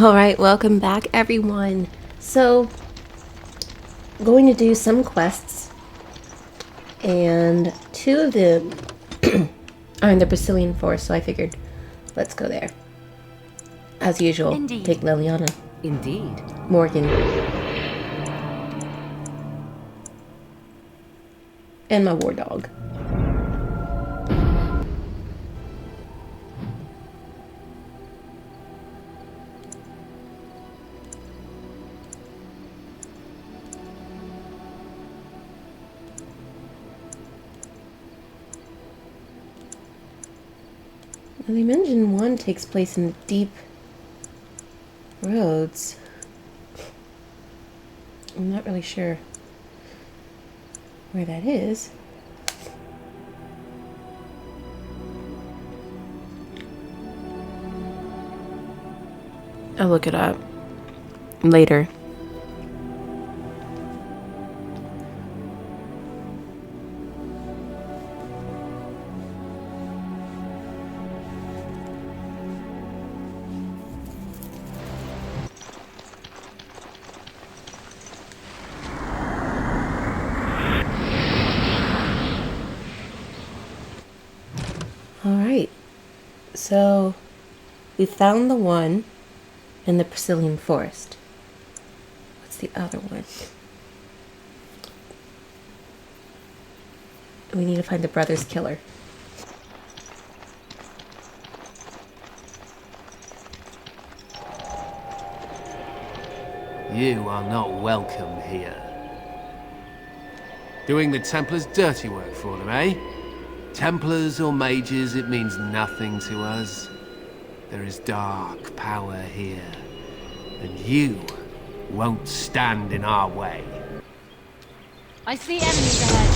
Alright, welcome back everyone. So, going to do some quests, and two of them are in the Brazilian forest, so I figured, let's go there. As usual, Indeed. take Liliana, Indeed. Morgan, and my war dog. Well, they mentioned one takes place in the deep roads. I'm not really sure where that is. I'll look it up later. Alright, so we found the one in the Brazilian forest. What's the other one? We need to find the brother's killer. You are not welcome here. Doing the Templars' dirty work for them, eh? Templars or mages, it means nothing to us. There is dark power here, and you won't stand in our way. I see enemies ahead.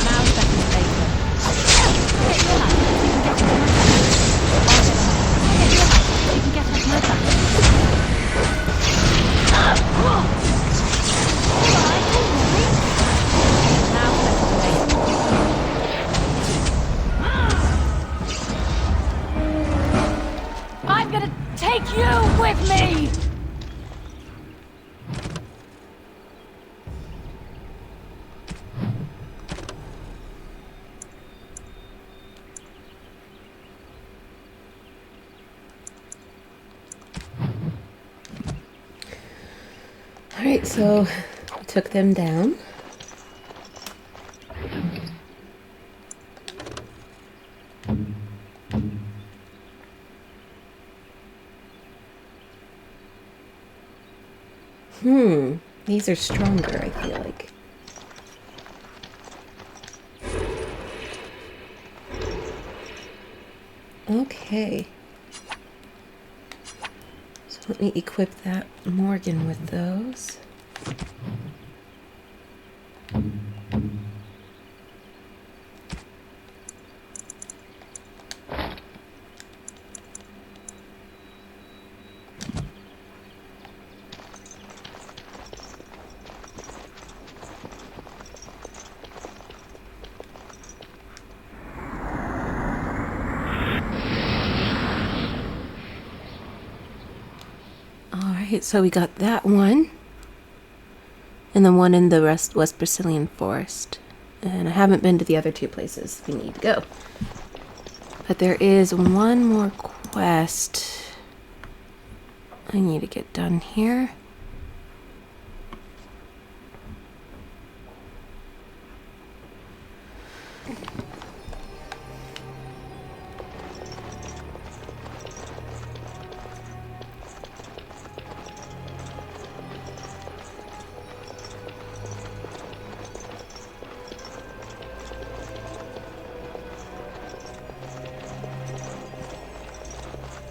Now's better later. Get your life. You can get off my back. I'm gonna take you with me! Alright, so we took them down. These are stronger, I feel like. Okay. So let me equip that Morgan with those. Alright, so we got that one. And the one in the West Brazilian forest. And I haven't been to the other two places we need to go. But there is one more quest I need to get done here.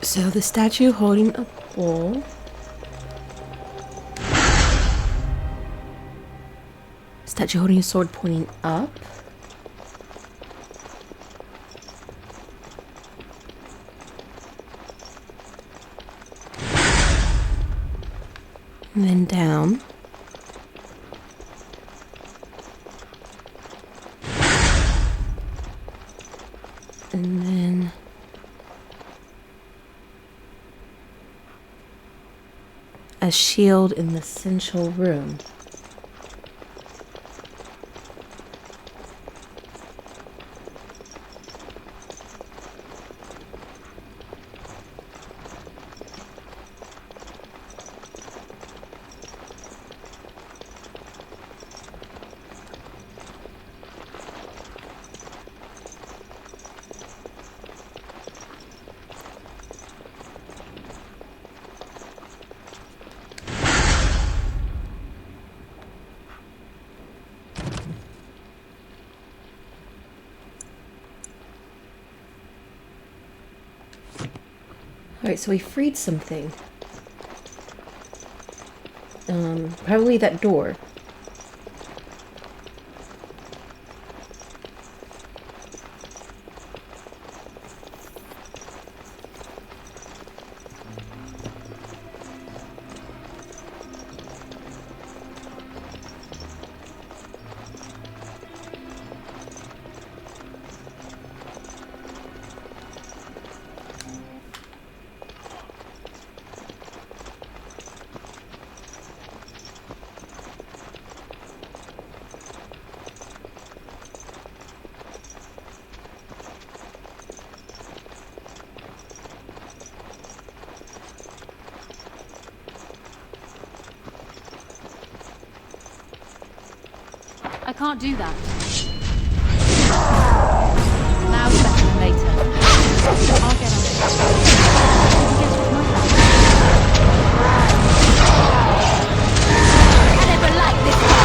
So the statue holding a bowl. Statue holding a sword pointing up. And then down. And then a shield in the central room. Alright, so we freed something. Probably that door. I can't do that. Now is better than later. I'll get on it. Guess what my plan is? I never liked this one.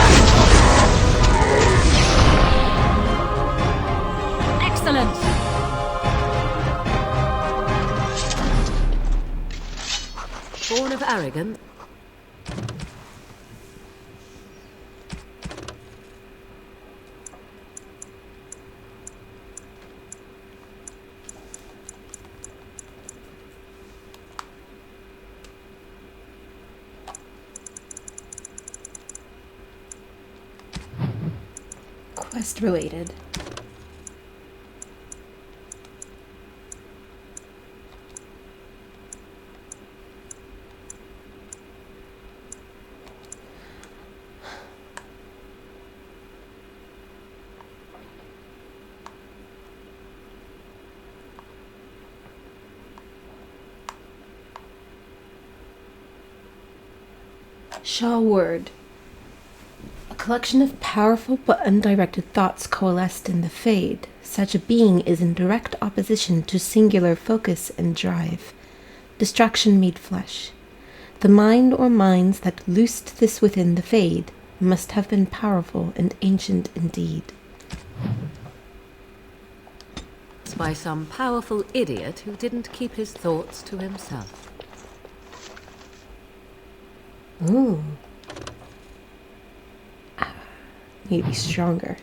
Excellent. Born of Aragon. Quest related. Shaw Word. A collection of powerful but undirected thoughts coalesced in the Fade. Such a being is in direct opposition to singular focus and drive. Distraction made flesh. The mind or minds that loosed this within the Fade must have been powerful and ancient indeed. It's by some powerful idiot who didn't keep his thoughts to himself. Ooh. Need to be stronger.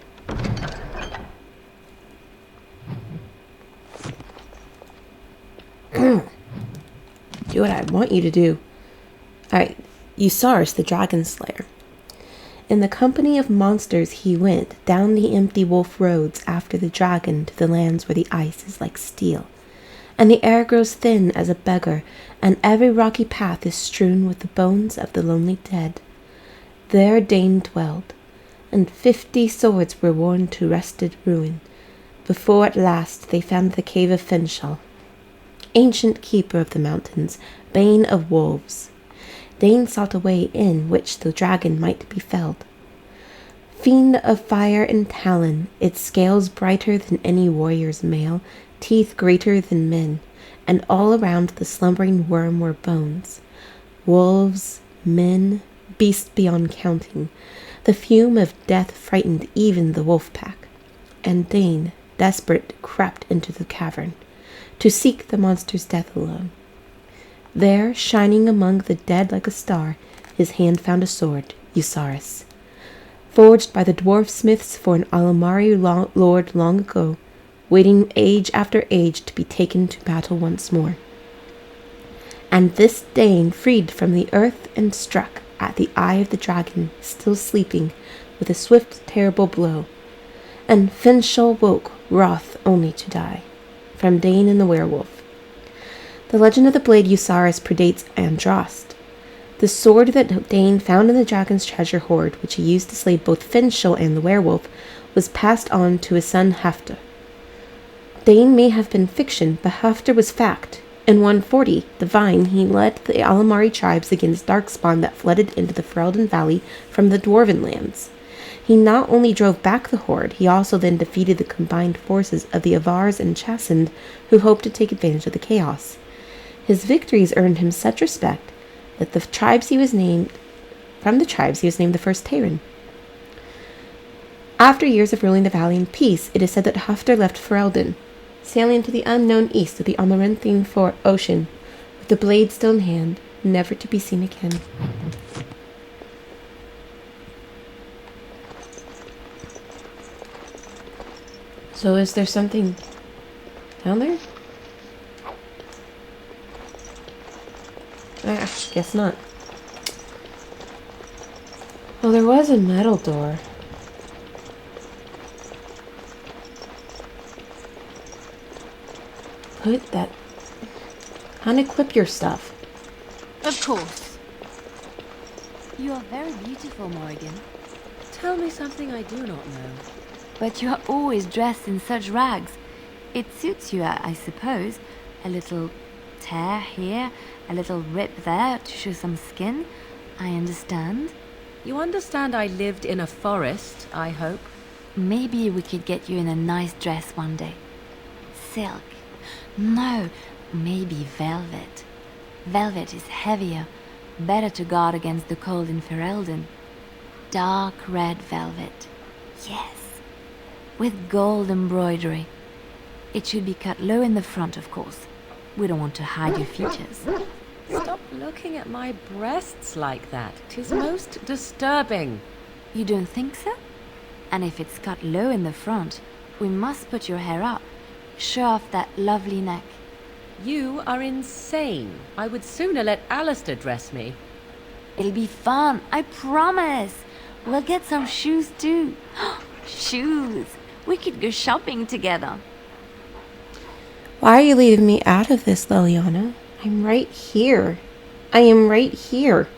Do what I want you to do. Alright, Uzaris the Dragon Slayer. In the company of monsters he went down the empty wolf roads after the dragon to the lands where the ice is like steel, and the air grows thin as a beggar, and every rocky path is strewn with the bones of the lonely dead. There Dane dwelled, and 50 swords were worn to wrested ruin, before at last they found the cave of Finchal, ancient keeper of the mountains, bane of wolves. Dane sought a way in which the dragon might be felled. Fiend of fire and talon, its scales brighter than any warrior's mail, teeth greater than men, and all around the slumbering worm were bones. Wolves, men, beasts beyond counting. The fume of death frightened even the wolf pack, and Dane, desperate, crept into the cavern, to seek the monster's death alone. There, shining among the dead like a star, his hand found a sword, Uzaris, forged by the dwarf smiths for an Alamari lord long ago, waiting age after age to be taken to battle once more. And this Dane freed from the earth and struck at the eye of the dragon, still sleeping, with a swift, terrible blow. And Finchal woke, wroth only to die. From Dane and the Werewolf. The legend of the blade Uzaris predates Androst. The sword that Dane found in the dragon's treasure hoard, which he used to slay both Finchel and the werewolf, was passed on to his son Hafter. Dane may have been fiction, but Hafter was fact. In 140, the Vine, he led the Alamari tribes against darkspawn that flooded into the Ferelden Valley from the Dwarven lands. He not only drove back the horde, he also then defeated the combined forces of the Avars and Chasind, who hoped to take advantage of the chaos. His victories earned him such respect that from the tribes he was named the first Terran. After years of ruling the valley in peace, it is said that Hafter left Ferelden, sailing into the unknown east of the Amaranthine Ocean, with the blade still in hand, never to be seen again. So is there something down there? Guess not. Well, there was a metal door. Unequip your stuff. Of course. You are very beautiful, Morrigan. Tell me something I do not know. But you are always dressed in such rags. It suits you, I suppose. A little tear here, a little rip there to show some skin. I understand. You understand I lived in a forest, I hope? Maybe we could get you in a nice dress one day. Silk. No, maybe velvet. Velvet is heavier, better to guard against the cold in Ferelden. Dark red velvet. Yes. With gold embroidery. It should be cut low in the front, of course. We don't want to hide your features. Stop looking at my breasts like that. 'Tis most disturbing. You don't think so? And if it's cut low in the front, we must put your hair up. Show off that lovely neck. You are insane. I would sooner let Alistair dress me. It'll be fun, I promise. We'll get some shoes too. Shoes. We could go shopping together. Why are you leaving me out of this, Liliana? I'm right here. I am right here.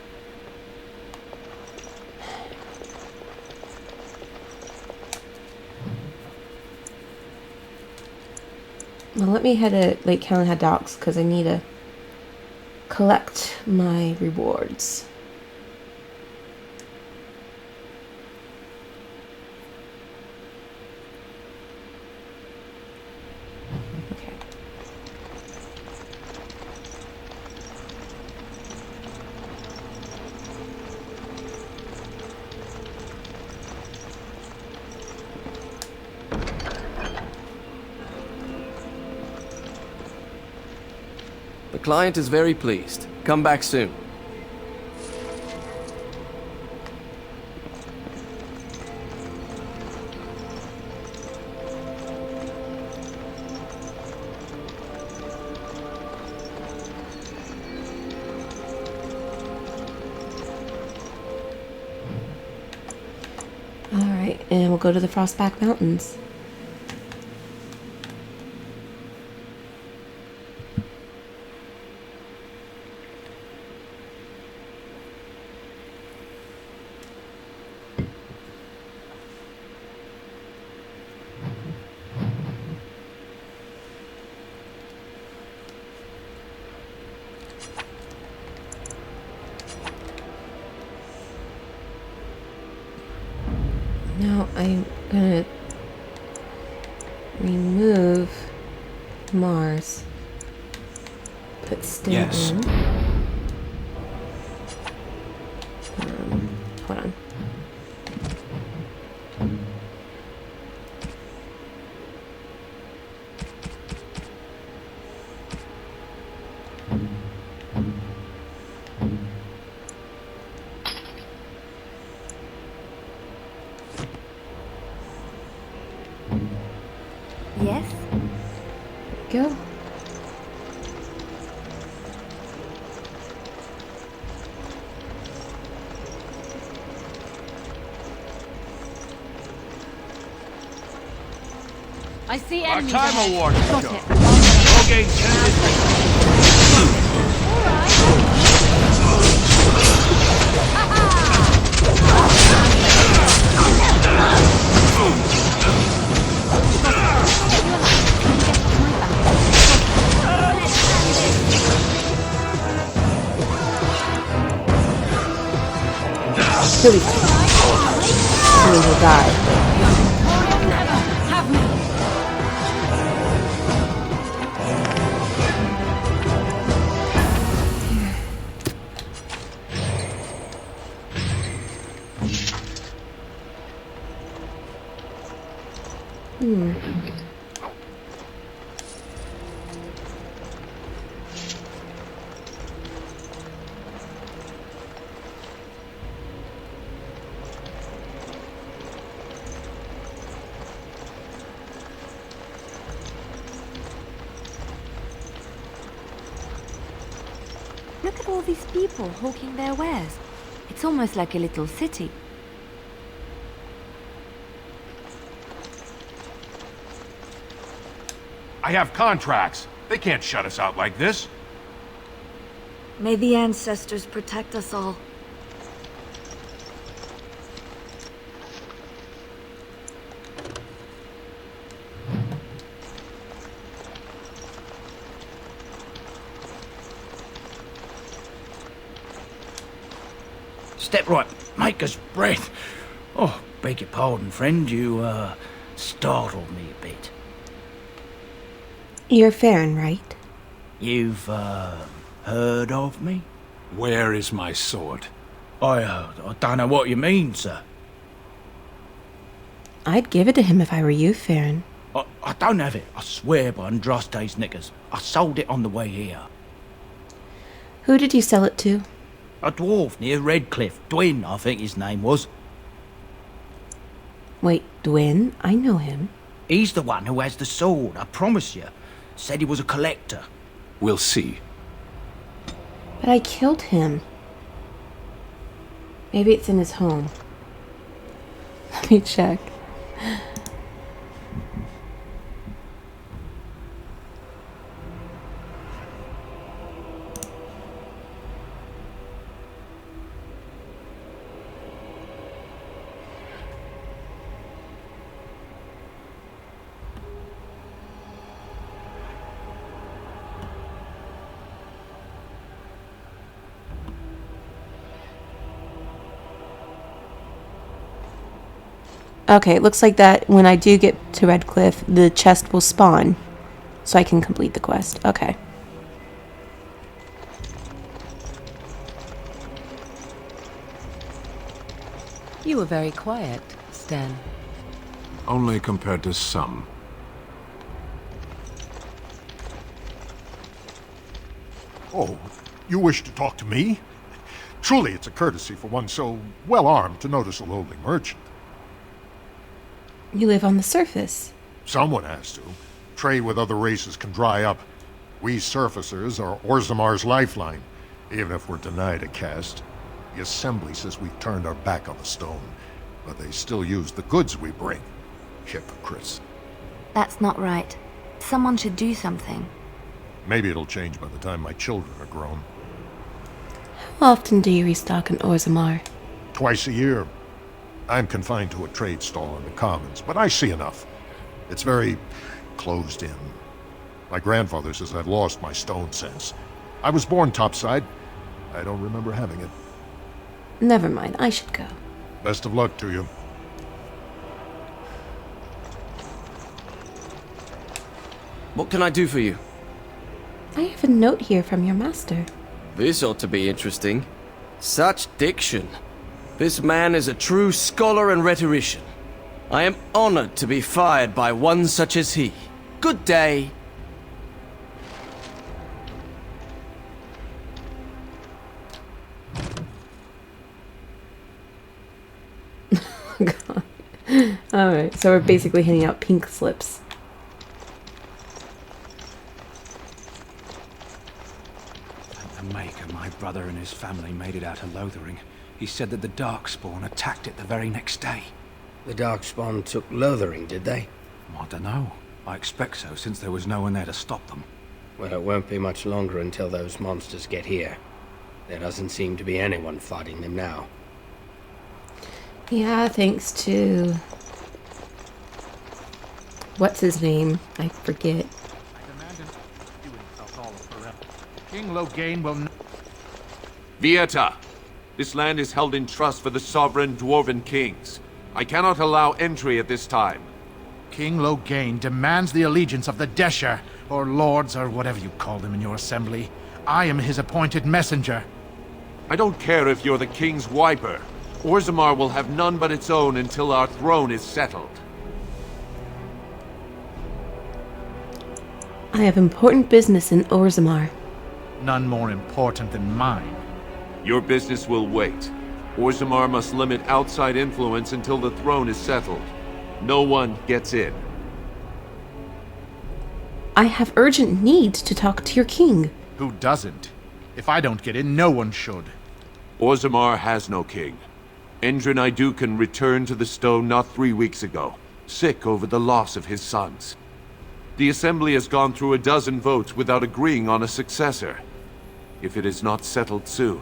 Well, let me head to Lake Calenhad Docks because I need to collect my rewards. Okay. The client is very pleased. Come back soon. Alright, and we'll go to the Frostback Mountains. Now I'm gonna remove Mars. Put Sting Yes. in. Hold on. Yes? Go. I see Our enemies time ahead. award. Got Go. it. Gain 10 Alright. He'll be fine. I mean, he'll die. Look at all these people hawking their wares. It's almost like a little city. I have contracts. They can't shut us out like this. May the ancestors protect us all. Step right, maker's breath. Oh, beg your pardon, friend. You, startled me a bit. You're Farron, right? You've, heard of me? Where is my sword? I don't know what you mean, sir. I'd give it to him if I were you, Farron. I don't have it, I swear by Andraste's knickers. I sold it on the way here. Who did you sell it to? A dwarf near Redcliffe. Dwin, I think his name was. Wait, Dwin? I know him. He's the one who has the sword, I promise you. Said he was a collector. We'll see. But I killed him. Maybe it's in his home. Let me check. Okay, it looks like that when I do get to Redcliffe, the chest will spawn. So I can complete the quest. Okay. You were very quiet, Stan. Only compared to some. Oh, you wish to talk to me? Truly, it's a courtesy for one so well-armed to notice a lowly merchant. You live on the surface. Someone has to. Trade with other races can dry up. We surfacers are Orzammar's lifeline, even if we're denied a caste. The Assembly says we've turned our back on the stone, but they still use the goods we bring. Hypocrites. That's not right. Someone should do something. Maybe it'll change by the time my children are grown. How often do you restock in Orzammar? Twice a year. I'm confined to a trade stall in the Commons, but I see enough. It's very closed in. My grandfather says I've lost my stone sense. I was born topside. I don't remember having it. Never mind, I should go. Best of luck to you. What can I do for you? I have a note here from your master. This ought to be interesting. Such diction. This man is a true scholar and rhetorician. I am honored to be fired by one such as he. Good day. God. Alright, so we're basically handing out pink slips. The Maker, my brother and his family made it out of Lothering. He said that the Darkspawn attacked it the very next day. The Darkspawn took Lothering, did they? I don't know. I expect so, since there was no one there to stop them. Well, it won't be much longer until those monsters get here. There doesn't seem to be anyone fighting them now. Yeah, thanks to... What's his name? I forget. I demand him do himself all forever. King Loghain will not... Vieta, This land is held in trust for the sovereign dwarven kings. I cannot allow entry at this time. King Loghain demands the allegiance of the Desher, or lords, or whatever you call them in your assembly. I am his appointed messenger. I don't care if you're the king's wiper. Orzammar will have none but its own until our throne is settled. I have important business in Orzammar. None more important than mine. Your business will wait. Orzammar must limit outside influence until the throne is settled. No one gets in. I have urgent need to talk to your king. Who doesn't? If I don't get in, no one should. Orzammar has no king. Endrin Iduken returned to the stone not 3 weeks ago, sick over the loss of his sons. The Assembly has gone through a dozen votes without agreeing on a successor. If it is not settled soon,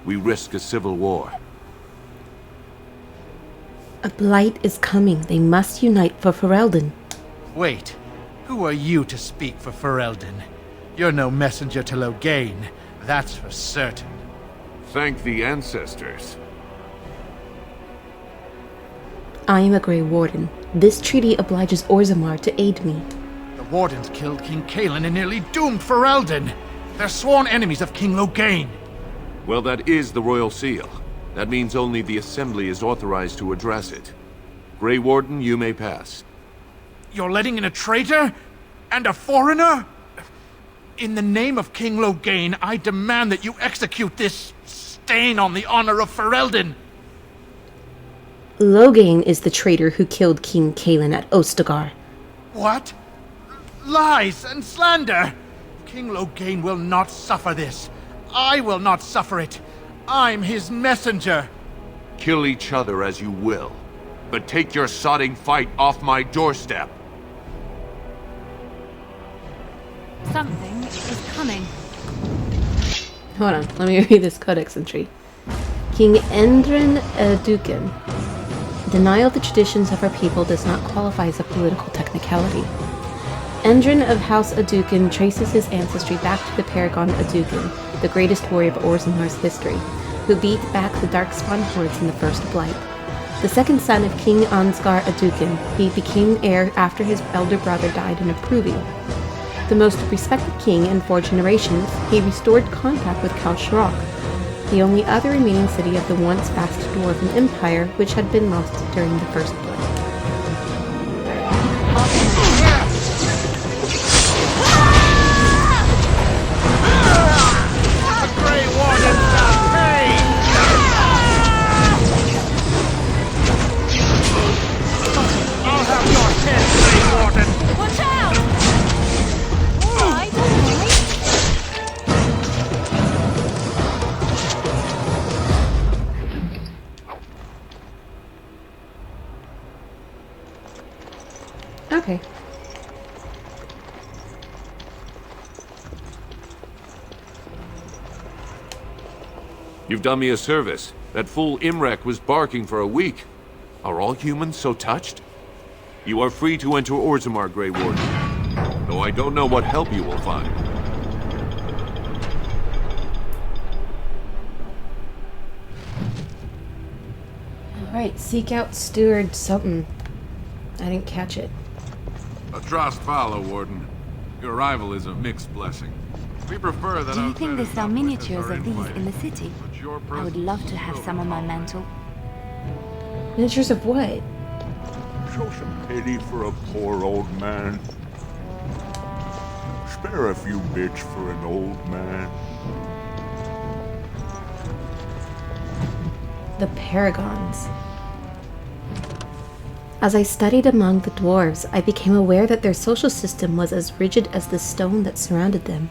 we risk a civil war. A blight is coming. They must unite for Ferelden. Wait, who are you to speak for Ferelden? You're no messenger to Loghain, that's for certain. Thank the ancestors. I am a Grey Warden. This treaty obliges Orzammar to aid me. The Wardens killed King Cailan and nearly doomed Ferelden. They're sworn enemies of King Loghain. Well, that is the royal seal. That means only the Assembly is authorized to address it. Grey Warden, you may pass. You're letting in a traitor? And a foreigner? In the name of King Loghain, I demand that you execute this stain on the honor of Ferelden. Loghain is the traitor who killed King Cailan at Ostagar. What? Lies and slander! King Loghain will not suffer this. I will not suffer it. I'm his messenger. Kill each other as you will, but take your sodding fight off my doorstep. Something is coming. Hold on, let me read this codex entry. King Endrin Iduken. Denial of the traditions of our people does not qualify as a political technicality. Endrin of House Iduken traces his ancestry back to the Paragon Iduken, the greatest warrior of Orzammar's history, who beat back the Darkspawn hordes in the First Blight. The second son of King Ansgar Iduken, he became heir after his elder brother died in a proving. The most respected king in 4 generations, he restored contact with Khal Sharok, the only other remaining city of the once vast dwarven empire which had been lost during the First Blight. Okay. You've done me a service. That fool Imrek was barking for a week. Are all humans so touched? You are free to enter Orzammar, Grey Warden, though I don't know what help you will find. Alright, seek out steward something. I didn't catch it. A trust follow, Warden. Your arrival is a mixed blessing. We prefer that. Do you think there's some miniatures of these in the city? I would love to have some on my mantle. Miniatures of what? Show some pity for a poor old man. Spare a few bits for an old man. The Paragons. As I studied among the dwarves, I became aware that their social system was as rigid as the stone that surrounded them.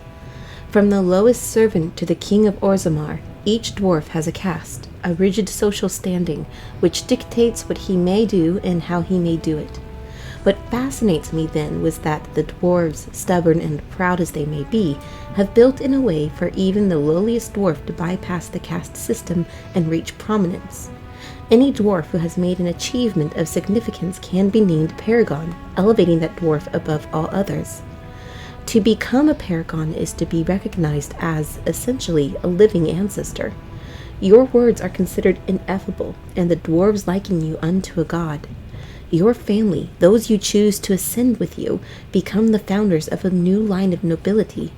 From the lowest servant to the king of Orzammar, each dwarf has a caste, a rigid social standing, which dictates what he may do and how he may do it. What fascinates me then was that the dwarves, stubborn and proud as they may be, have built in a way for even the lowliest dwarf to bypass the caste system and reach prominence. Any dwarf who has made an achievement of significance can be named Paragon, elevating that dwarf above all others. To become a Paragon is to be recognized as, essentially, a living ancestor. Your words are considered ineffable, and the dwarves liken you unto a god. Your family, those you choose to ascend with you, become the founders of a new line of nobility.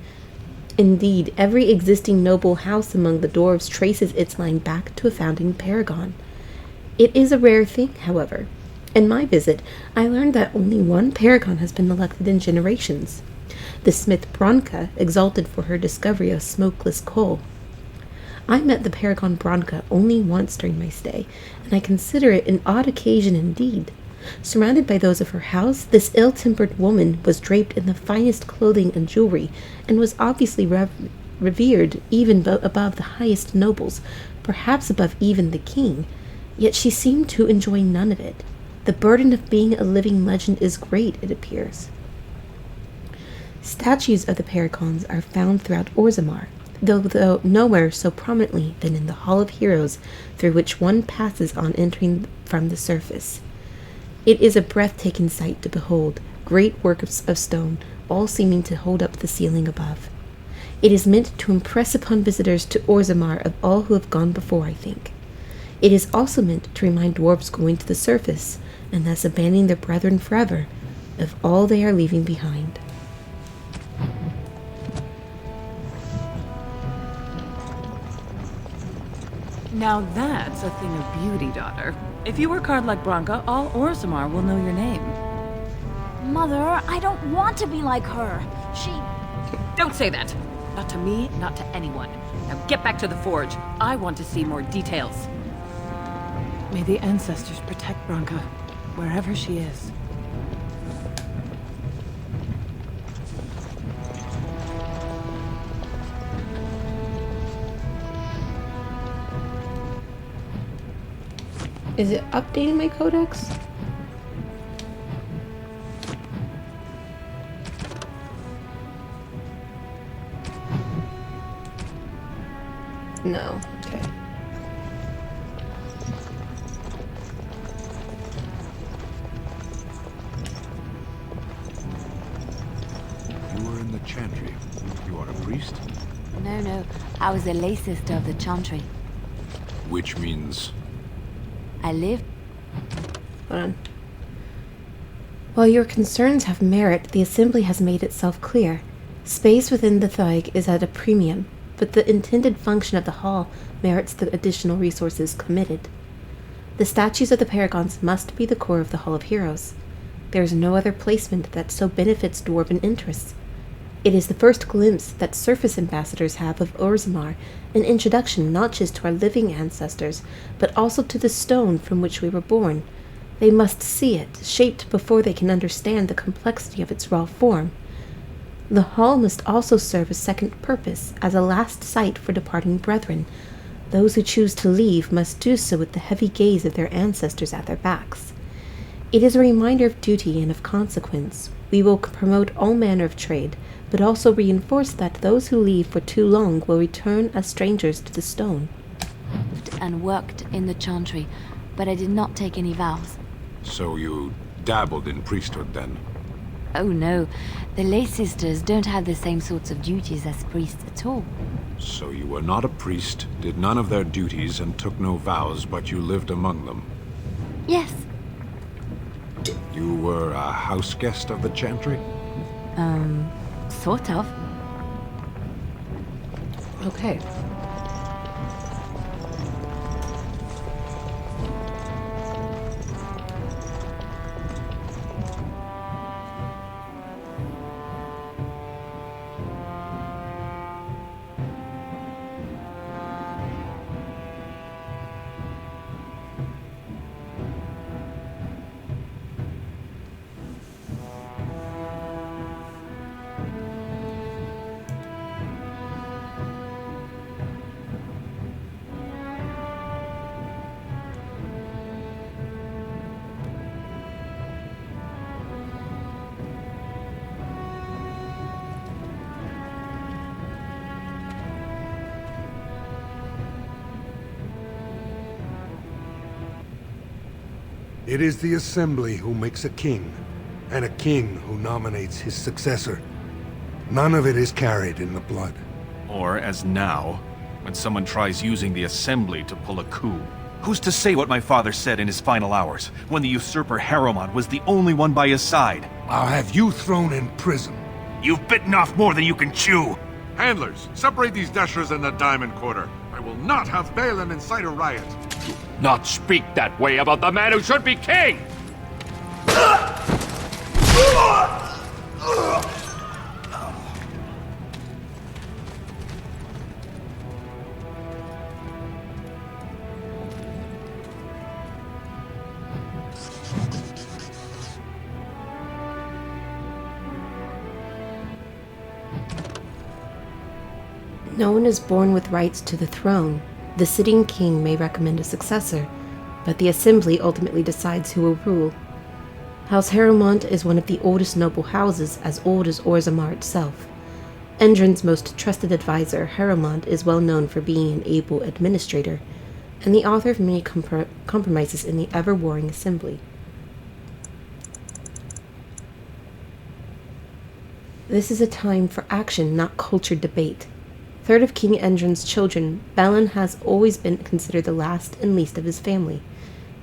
Indeed, every existing noble house among the dwarves traces its line back to a founding paragon. It is a rare thing, however. In my visit, I learned that only one paragon has been elected in generations. The smith Bronca, exalted for her discovery of smokeless coal. I met the paragon Bronca only once during my stay, and I consider it an odd occasion indeed. Surrounded by those of her house, this ill-tempered woman was draped in the finest clothing and jewelry, and was obviously revered even above the highest nobles, perhaps above even the king. Yet she seemed to enjoy none of it. The burden of being a living legend is great, it appears. Statues of the Paragons are found throughout Orzammar, though nowhere so prominently than in the Hall of Heroes, through which one passes on entering from the surface. It is a breathtaking sight to behold, great works of stone, all seeming to hold up the ceiling above. It is meant to impress upon visitors to Orzammar of all who have gone before, I think. It is also meant to remind dwarves going to the surface, and thus abandoning their brethren forever, of all they are leaving behind. Now that's a thing of beauty, daughter. If you work hard like Bronca, all Orzammar will know your name. Mother, I don't want to be like her. She... Don't say that. Not to me, not to anyone. Now get back to the forge. I want to see more details. May the ancestors protect Bronca, wherever she is. Is it updating my codex? No. Okay. You were in the chantry. You are a priest? No. I was a lay sister of the chantry. Which means... I lived... Hold on. While your concerns have merit, the Assembly has made itself clear. Space within the Thuig is at a premium, but the intended function of the hall merits the additional resources committed. The statues of the Paragons must be the core of the Hall of Heroes. There is no other placement that so benefits dwarven interests. It is the first glimpse that surface ambassadors have of Orzammar, an introduction not just to our living ancestors, but also to the stone from which we were born. They must see it, shaped before they can understand the complexity of its raw form. The hall must also serve a second purpose, as a last sight for departing brethren. Those who choose to leave must do so with the heavy gaze of their ancestors at their backs. It is a reminder of duty and of consequence. We will promote all manner of trade, but also reinforce that those who leave for too long will return as strangers to the stone. And worked in the chantry, but I did not take any vows. So you dabbled in priesthood then? Oh no, the lay sisters don't have the same sorts of duties as priests at all. So you were not a priest, did none of their duties, and took no vows, but you lived among them? Yes. You were a house guest of the chantry? Sort of. Okay. It is the Assembly who makes a king, and a king who nominates his successor. None of it is carried in the blood. Or, as now, when someone tries using the Assembly to pull a coup. Who's to say what my father said in his final hours, when the usurper Harrowmont was the only one by his side? I'll have you thrown in prison. You've bitten off more than you can chew! Handlers, separate these dashers in the Diamond Quarter. I will not have Balin incite a riot. Not speak that way about the man who should be king! No one is born with rights to the throne. The sitting king may recommend a successor, but the Assembly ultimately decides who will rule. House Harrowmont is one of the oldest noble houses, as old as Orzammar itself. Endrin's most trusted advisor, Harrowmont, is well known for being an able administrator, and the author of many compromises in the ever-warring Assembly. This is a time for action, not cultured debate. Third of King Endrin's children, Balin has always been considered the last and least of his family.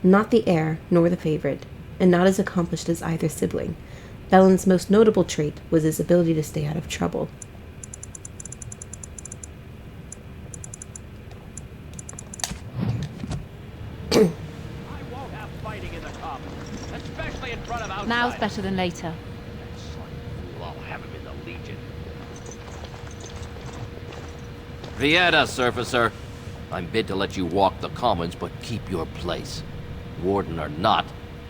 Not the heir, nor the favorite, and not as accomplished as either sibling. Balin's most notable trait was his ability to stay out of trouble. Now's better than later. I'll have him in the Legion. Vieta, Surfacer. I'm bid to let you walk the commons, but keep your place. Warden or not,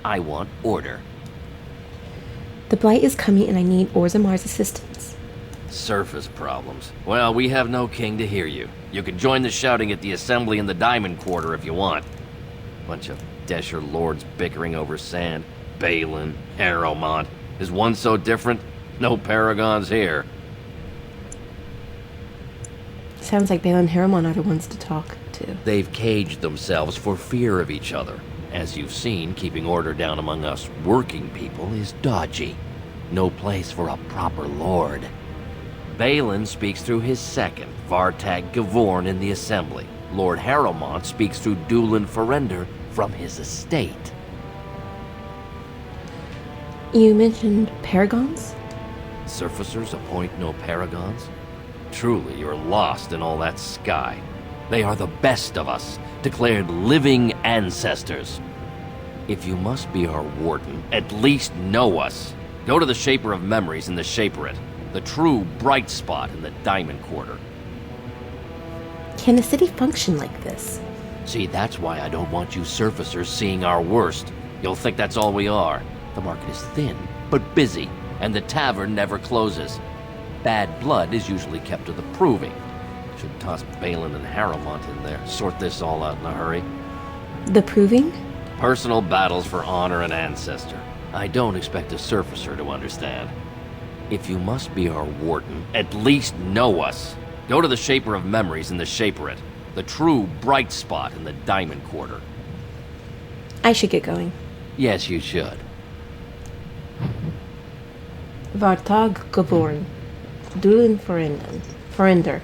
I want order. The Blight is coming and I need Orzammar's assistance. Surface problems. Well, we have no king to hear you. You can join the shouting at the Assembly in the Diamond Quarter if you want. Bunch of Desher lords bickering over sand. Balin, Harrowmont. Is one so different? No Paragons here. Sounds like Balin and Harrowmont are the ones to talk to. They've caged themselves for fear of each other. As you've seen, keeping order down among us working people is dodgy. No place for a proper lord. Balin speaks through his second, Vartag Gavorn, in the Assembly. Lord Harrowmont speaks through Dulin Ferender from his estate. You mentioned Paragons? Surfacers appoint no Paragons? Truly, you're lost in all that sky. They are the best of us, declared living ancestors. If you must be our warden, at least know us. Go to the Shaper of Memories in the Shaperate, the true bright spot in the Diamond Quarter. Can a city function like this? See, that's why I don't want you surfacers seeing our worst. You'll think that's all we are. The market is thin, but busy, and the tavern never closes. Bad blood is usually kept to the proving. Should toss Balin and Harrowmont in there, sort this all out in a hurry. The proving? Personal battles for honor and ancestor. I don't expect a surfacer to understand. If you must be our warden, at least know us. Go to the Shaper of Memories in the Shaperate, the true bright spot in the Diamond Quarter. I should get going. Yes, you should. Vartag Gavorn. Dulin Ferender.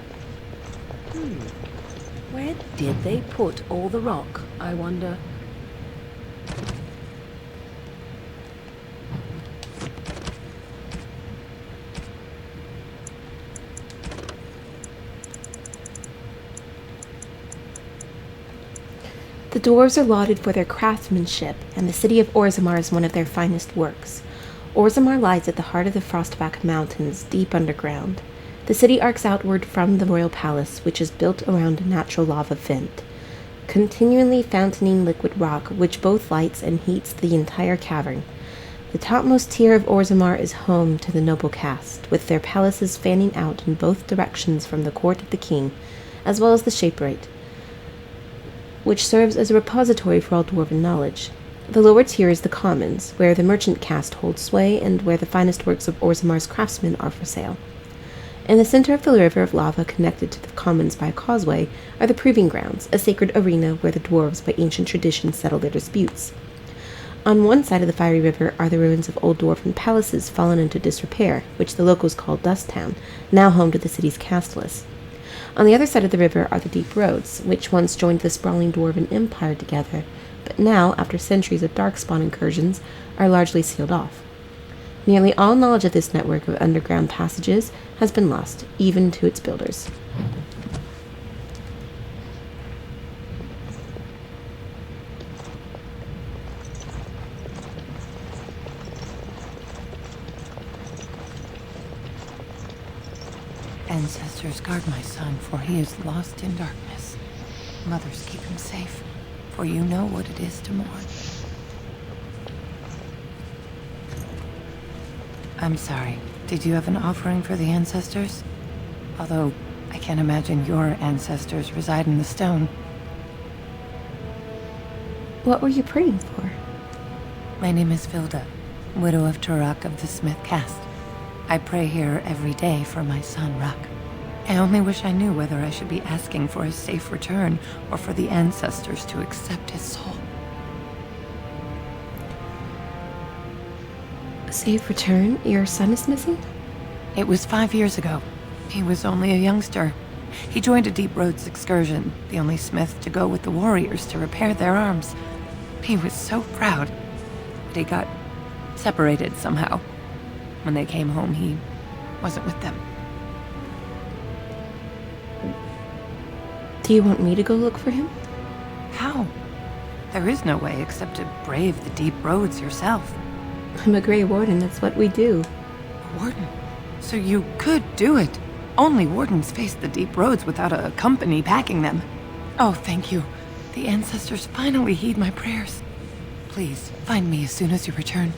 Where did they put all the rock, I wonder? The dwarves are lauded for their craftsmanship, and the city of Orzammar is one of their finest works. Orzammar lies at the heart of the Frostback Mountains, deep underground. The city arcs outward from the royal palace, which is built around a natural lava vent, continually fountaining liquid rock, which both lights and heats the entire cavern. The topmost tier of Orzammar is home to the noble caste, with their palaces fanning out in both directions from the court of the king, as well as the Shaperate, which serves as a repository for all dwarven knowledge. The lower tier is the commons, where the merchant caste holds sway and where the finest works of Orzammar's craftsmen are for sale. In the center of the river of lava, connected to the commons by a causeway, are the proving grounds, a sacred arena where the dwarves by ancient tradition settle their disputes. On one side of the fiery river are the ruins of old dwarven palaces fallen into disrepair, which the locals call Dust Town, now home to the city's casteless. On the other side of the river are the deep roads, which once joined the sprawling dwarven empire together, but now, after centuries of darkspawn incursions, are largely sealed off. Nearly all knowledge of this network of underground passages has been lost, even to its builders. Ancestors, guard my son, for he is lost in darkness. Mothers, keep him safe, for you know what it is to mourn. I'm sorry. Did you have an offering for the ancestors? Although, I can't imagine your ancestors reside in the stone. What were you praying for? My name is Vilda, widow of Turok of the Smith caste. I pray here every day for my son, Rak. I only wish I knew whether I should be asking for his safe return or for the ancestors to accept his soul. A safe return? Your son is missing? It was 5 years ago. He was only a youngster. He joined a Deep Roads excursion, the only smith to go with the warriors to repair their arms. He was so proud, but he got separated somehow. When they came home, he wasn't with them. Do you want me to go look for him? How? There is no way except to brave the deep roads yourself. I'm a Grey Warden, that's what we do. A warden? So you could do it. Only wardens face the deep roads without a company packing them. Oh, thank you. The ancestors finally heed my prayers. Please, find me as soon as you return.